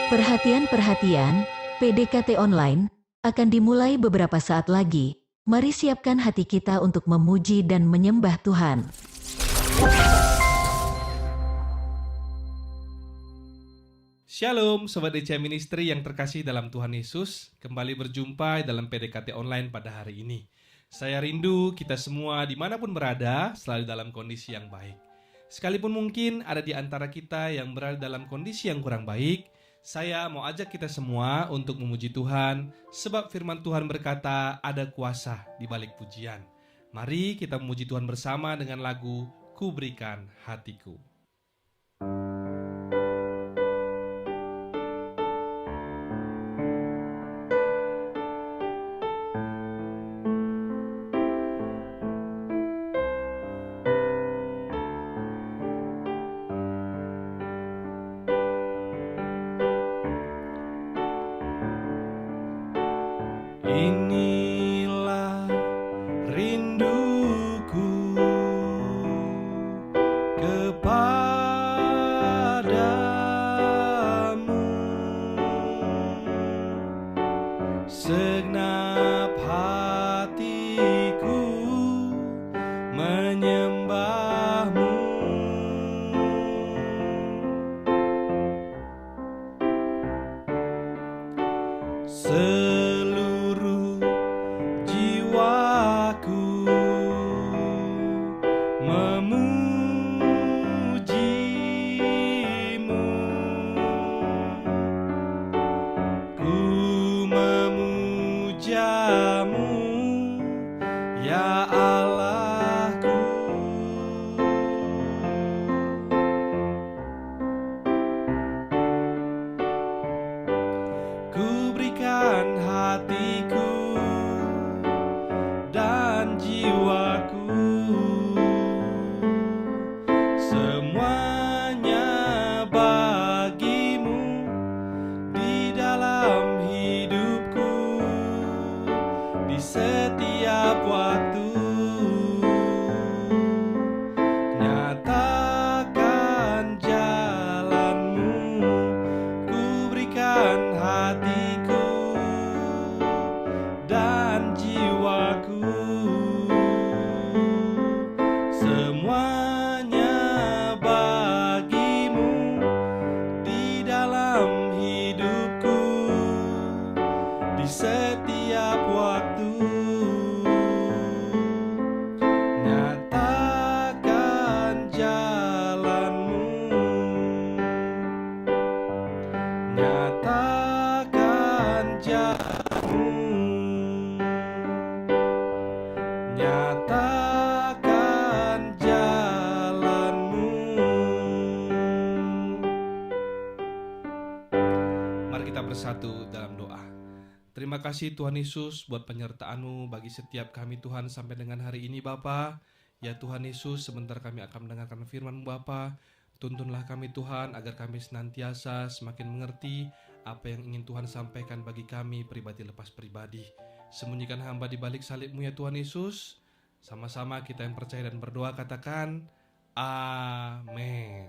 Perhatian, PDKT online akan dimulai beberapa saat lagi. Mari siapkan hati kita untuk memuji dan menyembah Tuhan. Shalom Sobat ECA Ministry yang terkasih dalam Tuhan Yesus. Kembali berjumpa dalam PDKT online pada hari ini. Saya rindu kita semua dimanapun berada selalu dalam kondisi yang baik. Sekalipun mungkin ada di antara kita yang berada dalam kondisi yang kurang baik, saya mau ajak kita semua untuk memuji Tuhan, sebab firman Tuhan berkata ada kuasa di balik pujian. Mari kita memuji Tuhan bersama dengan lagu Ku Berikan Hatiku. Inilah rinduku kepadamu, segenap hatiku menyembahmu. Seluruh jiwaku memujimu, ku memujamu, ya Allahku. Ku berikan hatiku dan jiwaku, semuanya bagimu di dalam hidupku, di setiap waktu. Nyatakan jalanmu, ku berikan hatiku dan jiwaku, semuanya bagimu di dalam hidupku, di setiap waktu. Nyatakan jalanmu, nyatakan jalanmu, nyatakan jalanmu. Mari kita bersatu dalam doa. Terima kasih Tuhan Yesus buat penyertaan-Mu bagi setiap kami Tuhan sampai dengan hari ini Bapa. Ya Tuhan Yesus, sebentar kami akan mendengarkan firman-Mu Bapa. Tuntunlah kami Tuhan agar kami senantiasa semakin mengerti apa yang ingin Tuhan sampaikan bagi kami pribadi lepas pribadi. Sembunyikan hamba di balik salib-Mu ya Tuhan Yesus. Sama-sama kita yang percaya dan berdoa katakan amin.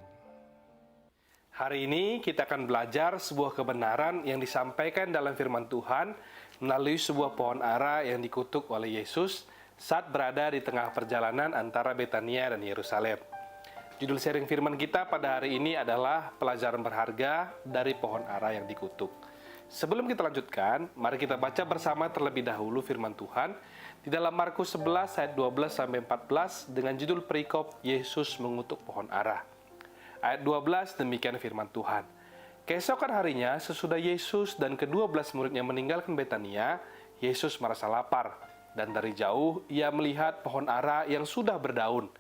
Hari ini kita akan belajar sebuah kebenaran yang disampaikan dalam firman Tuhan melalui sebuah pohon ara yang dikutuk oleh Yesus saat berada di tengah perjalanan antara Betania dan Yerusalem. Judul sharing firman kita pada hari ini adalah pelajaran berharga dari pohon ara yang dikutuk. Sebelum kita lanjutkan, mari kita baca bersama terlebih dahulu firman Tuhan di dalam Markus 11 ayat 12-14 dengan judul perikop Yesus mengutuk pohon ara. Ayat 12 demikian firman Tuhan. Keesokan harinya sesudah Yesus dan ke-12 muridnya meninggalkan Betania, Yesus merasa lapar dan dari jauh ia melihat pohon ara yang sudah berdaun.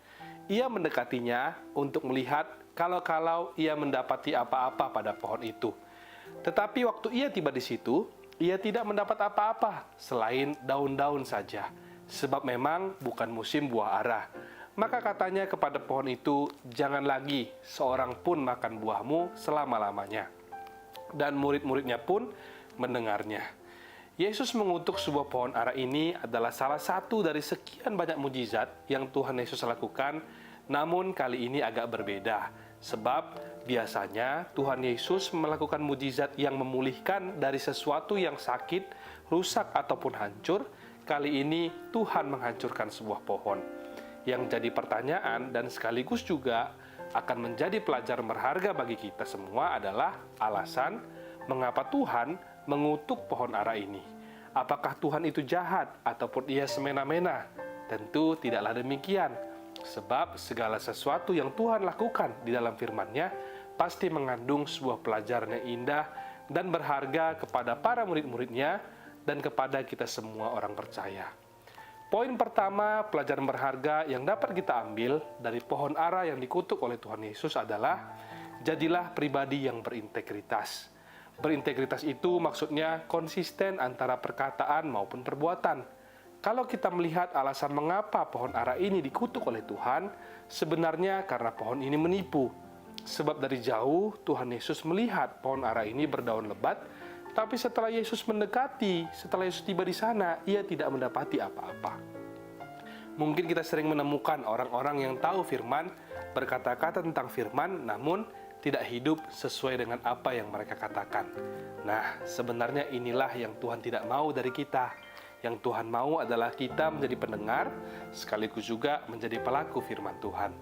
Ia mendekatinya untuk melihat kalau ia mendapati apa-apa pada pohon itu. Tetapi waktu ia tiba di situ, ia tidak mendapat apa-apa selain daun-daun saja, sebab memang bukan musim buah ara. Maka katanya kepada pohon itu, jangan lagi seorang pun makan buahmu selama-lamanya. Dan murid-muridnya pun mendengarnya. Yesus mengutuk sebuah pohon ara ini adalah salah satu dari sekian banyak mujizat yang Tuhan Yesus lakukan, namun kali ini agak berbeda. Sebab biasanya Tuhan Yesus melakukan mujizat yang memulihkan dari sesuatu yang sakit, rusak ataupun hancur. Kali ini Tuhan menghancurkan sebuah pohon. Yang jadi pertanyaan dan sekaligus juga akan menjadi pelajaran berharga bagi kita semua adalah alasan mengapa Tuhan mengutuk pohon ara ini. Apakah Tuhan itu jahat ataupun ia semena-mena? Tentu tidaklah demikian. Sebab segala sesuatu yang Tuhan lakukan di dalam firman-Nya pasti mengandung sebuah pelajaran yang indah dan berharga kepada para murid-murid-Nya dan kepada kita semua orang percaya. Poin pertama, pelajaran berharga yang dapat kita ambil dari pohon ara yang dikutuk oleh Tuhan Yesus adalah jadilah pribadi yang berintegritas. Berintegritas itu maksudnya konsisten antara perkataan maupun perbuatan. Kalau kita melihat alasan mengapa pohon ara ini dikutuk oleh Tuhan, sebenarnya karena pohon ini menipu. Sebab dari jauh Tuhan Yesus melihat pohon ara ini berdaun lebat, tapi setelah Yesus mendekati, setelah Yesus tiba di sana, ia tidak mendapati apa-apa. Mungkin kita sering menemukan orang-orang yang tahu firman, berkata-kata tentang firman, namun tidak hidup sesuai dengan apa yang mereka katakan. Nah, sebenarnya inilah yang Tuhan tidak mau dari kita. Yang Tuhan mau adalah kita menjadi pendengar, sekaligus juga menjadi pelaku firman Tuhan.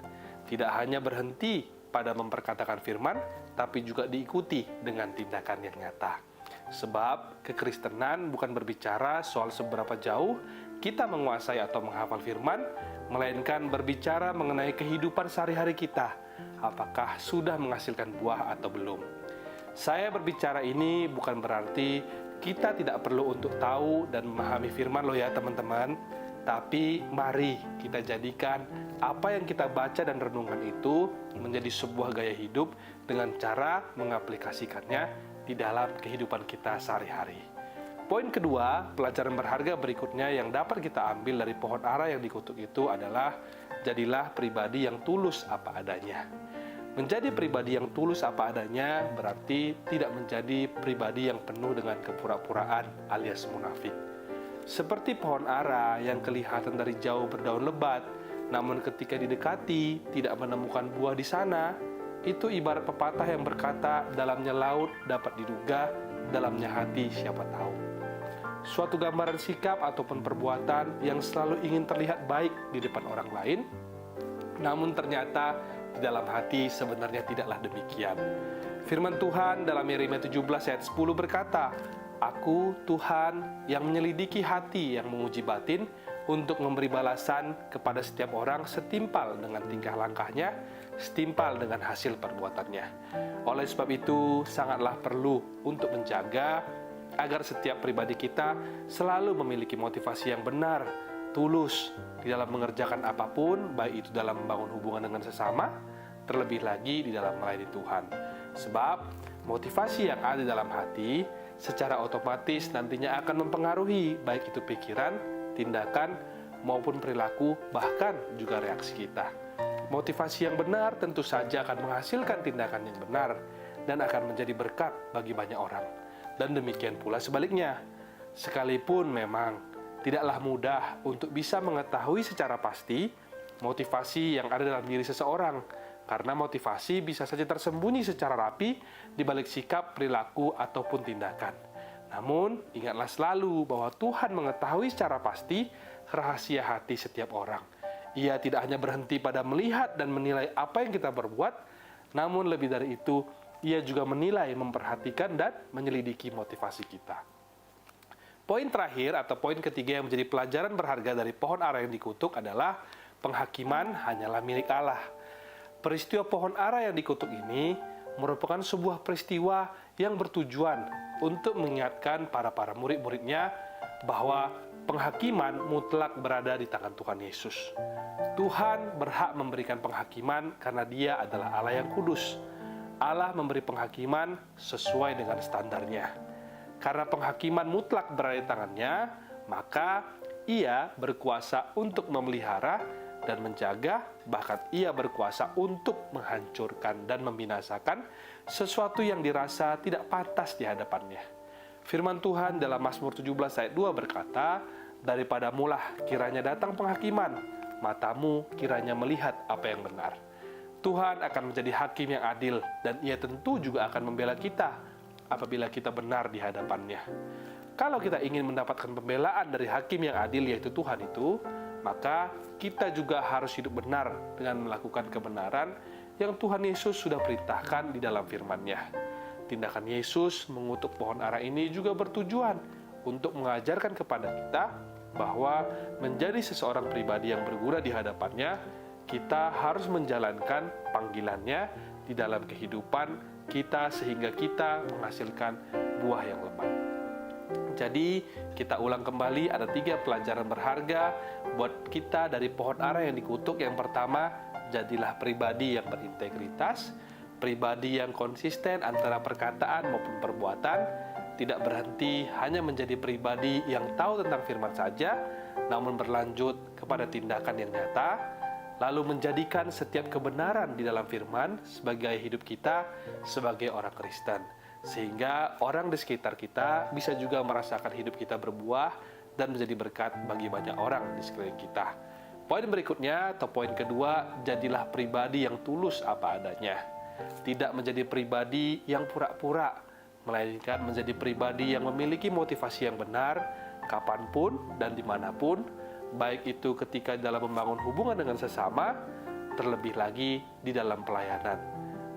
Tidak hanya berhenti pada memperkatakan firman, tapi juga diikuti dengan tindakan yang nyata. Sebab kekristenan bukan berbicara soal seberapa jauh kita menguasai atau menghafal firman, melainkan berbicara mengenai kehidupan sehari-hari kita. Apakah sudah menghasilkan buah atau belum? Saya berbicara ini bukan berarti kita tidak perlu untuk tahu dan memahami firman loh ya teman-teman. Tapi mari kita jadikan apa yang kita baca dan renungkan itu menjadi sebuah gaya hidup dengan cara mengaplikasikannya di dalam kehidupan kita sehari-hari. Poin kedua, pelajaran berharga berikutnya yang dapat kita ambil dari pohon ara yang dikutuk itu adalah jadilah pribadi yang tulus apa adanya. Menjadi pribadi yang tulus apa adanya berarti tidak menjadi pribadi yang penuh dengan kepura-puraan alias munafik. Seperti pohon ara yang kelihatan dari jauh berdaun lebat, namun ketika didekati tidak menemukan buah di sana, itu ibarat pepatah yang berkata dalamnya laut dapat diduga, dalamnya hati siapa tahu. Suatu gambaran sikap ataupun perbuatan yang selalu ingin terlihat baik di depan orang lain, namun ternyata di dalam hati sebenarnya tidaklah demikian. Firman Tuhan dalam Yeremia 17 ayat 10 berkata, Aku Tuhan yang menyelidiki hati yang menguji batin untuk memberi balasan kepada setiap orang setimpal dengan tingkah langkahnya, setimpal dengan hasil perbuatannya. Oleh sebab itu sangatlah perlu untuk menjaga agar setiap pribadi kita selalu memiliki motivasi yang benar, tulus di dalam mengerjakan apapun, baik itu dalam membangun hubungan dengan sesama, terlebih lagi di dalam melayani Tuhan. Sebab motivasi yang ada dalam hati secara otomatis nantinya akan mempengaruhi baik itu pikiran, tindakan, maupun perilaku, bahkan juga reaksi kita. Motivasi yang benar tentu saja akan menghasilkan tindakan yang benar dan akan menjadi berkat bagi banyak orang. Dan demikian pula sebaliknya. Sekalipun memang tidaklah mudah untuk bisa mengetahui secara pasti motivasi yang ada dalam diri seseorang, karena motivasi bisa saja tersembunyi secara rapi di balik sikap, perilaku, ataupun tindakan. Namun, ingatlah selalu bahwa Tuhan mengetahui secara pasti rahasia hati setiap orang. Ia tidak hanya berhenti pada melihat dan menilai apa yang kita berbuat, namun lebih dari itu, ia juga menilai, memperhatikan, dan menyelidiki motivasi kita. Poin terakhir atau poin ketiga yang menjadi pelajaran berharga dari pohon ara yang dikutuk adalah penghakiman hanyalah milik Allah. Peristiwa pohon ara yang dikutuk ini merupakan sebuah peristiwa yang bertujuan untuk mengingatkan para murid-muridnya bahwa penghakiman mutlak berada di tangan Tuhan Yesus. Tuhan berhak memberikan penghakiman karena Dia adalah Allah yang kudus. Allah memberi penghakiman sesuai dengan standarnya. Karena penghakiman mutlak berada di tangannya, maka Ia berkuasa untuk memelihara dan menjaga, bahkan Ia berkuasa untuk menghancurkan dan membinasakan sesuatu yang dirasa tidak pantas di hadapannya. Firman Tuhan dalam Mazmur 17 ayat 2 berkata, daripadamulah kiranya datang penghakiman, matamu kiranya melihat apa yang benar. Tuhan akan menjadi hakim yang adil dan Ia tentu juga akan membela kita apabila kita benar di hadapannya. Kalau kita ingin mendapatkan pembelaan dari hakim yang adil yaitu Tuhan itu, maka kita juga harus hidup benar dengan melakukan kebenaran yang Tuhan Yesus sudah perintahkan di dalam firman-Nya. Tindakan Yesus mengutuk pohon ara ini juga bertujuan untuk mengajarkan kepada kita bahwa menjadi seseorang pribadi yang berguna di hadapannya, kita harus menjalankan panggilannya di dalam kehidupan kita sehingga kita menghasilkan buah yang lebat. Jadi kita ulang kembali, ada 3 pelajaran berharga buat kita dari pohon ara yang dikutuk. Yang pertama, jadilah pribadi yang berintegritas, pribadi yang konsisten antara perkataan maupun perbuatan, tidak berhenti hanya menjadi pribadi yang tahu tentang firman saja, namun berlanjut kepada tindakan yang nyata, lalu menjadikan setiap kebenaran di dalam firman sebagai hidup kita sebagai orang Kristen. Sehingga orang di sekitar kita bisa juga merasakan hidup kita berbuah dan menjadi berkat bagi banyak orang di sekeliling kita. Poin berikutnya atau poin kedua, jadilah pribadi yang tulus apa adanya. Tidak menjadi pribadi yang pura-pura, melainkan menjadi pribadi yang memiliki motivasi yang benar kapanpun dan dimanapun, baik itu ketika dalam membangun hubungan dengan sesama, terlebih lagi di dalam pelayanan.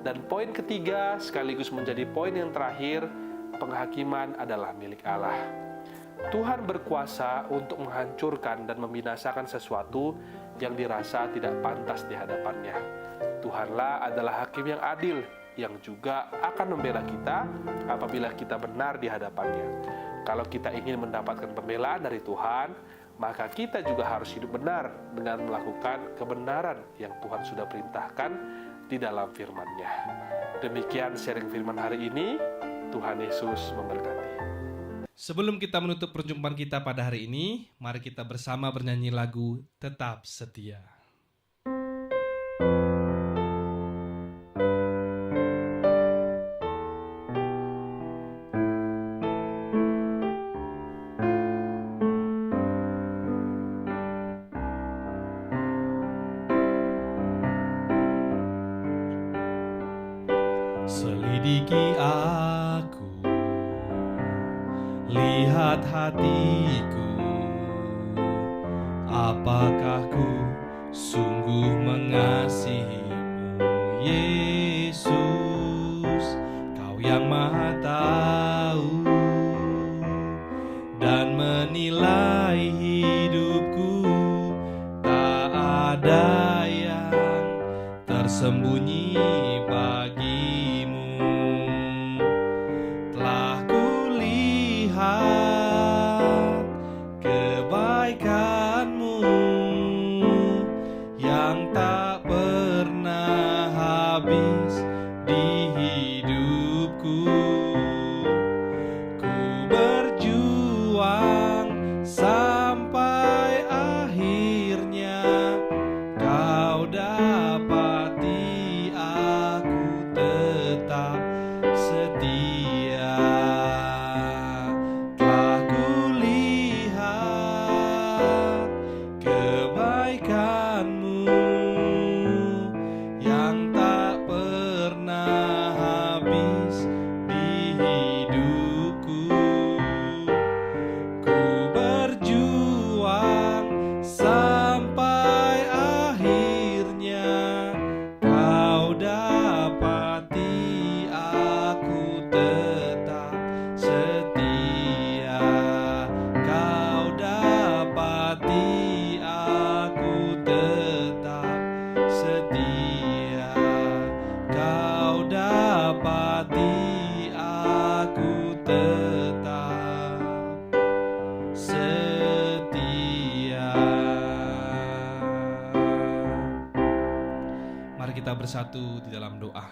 Dan poin ketiga, sekaligus menjadi poin yang terakhir, penghakiman adalah milik Allah. Tuhan berkuasa untuk menghancurkan dan membinasakan sesuatu yang dirasa tidak pantas di hadapannya. Tuhanlah adalah hakim yang adil, yang juga akan membela kita apabila kita benar di hadapannya. Kalau kita ingin mendapatkan pembelaan dari Tuhan, maka kita juga harus hidup benar dengan melakukan kebenaran yang Tuhan sudah perintahkan di dalam firman-Nya. Demikian sharing firman hari ini. Tuhan Yesus memberkati. Sebelum kita menutup perjumpaan kita pada hari ini, mari kita bersama bernyanyi lagu Tetap Setia. Selidiki aku, lihat hatiku, apakah ku sungguh mengasihimu, Yesus, Kau yang Maha Tahu dan menilai hidupku, tak ada yang tersembunyi bagimu. Telah kulihat kebaikan-Mu yang tak pernah habis di hidupku. Ku berjuang sampai akhirnya Kau dapati aku tetap setia. Telah kulihat kebaikan-Mu yang tak pernah habis di hidupku. Ku berjuang sampai akhirnya Kau dapati aku tetap setia. Kau dapati aku tetap setia. Kau dapati aku tetap setia. Mari kita bersatu di dalam doa.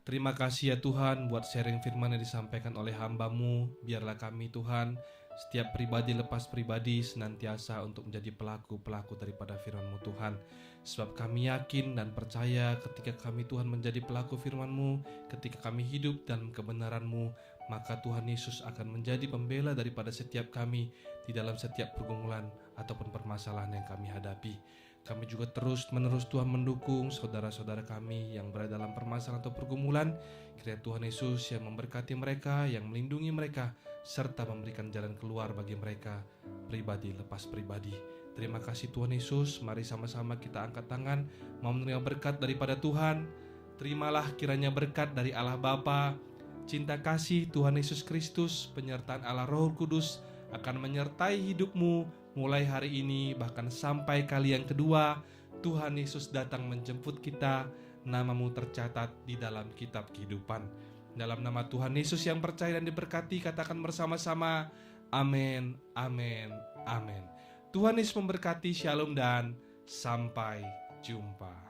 Terima kasih ya Tuhan buat sharing firman yang disampaikan oleh hamba-Mu. Biarlah kami Tuhan, setiap pribadi lepas pribadi senantiasa untuk menjadi pelaku-pelaku daripada firman-Mu Tuhan. Sebab kami yakin dan percaya ketika kami Tuhan menjadi pelaku firman-Mu, ketika kami hidup dalam kebenaran-Mu, maka Tuhan Yesus akan menjadi pembela daripada setiap kami di dalam setiap pergumulan ataupun permasalahan yang kami hadapi. Kami juga terus-menerus Tuhan mendukung saudara-saudara kami yang berada dalam permasalahan atau pergumulan. Kiranya Tuhan Yesus yang memberkati mereka, yang melindungi mereka, serta memberikan jalan keluar bagi mereka pribadi lepas pribadi. Terima kasih Tuhan Yesus. Mari sama-sama kita angkat tangan mau menerima berkat daripada Tuhan. Terimalah kiranya berkat dari Allah Bapa, cinta kasih Tuhan Yesus Kristus, penyertaan Allah Roh Kudus akan menyertai hidupmu mulai hari ini bahkan sampai kali yang kedua Tuhan Yesus datang menjemput kita. Namamu tercatat di dalam kitab kehidupan. Dalam nama Tuhan Yesus yang percaya dan diberkati, katakan bersama-sama, amin, amin, amin. Tuhan Yesus memberkati, shalom dan sampai jumpa.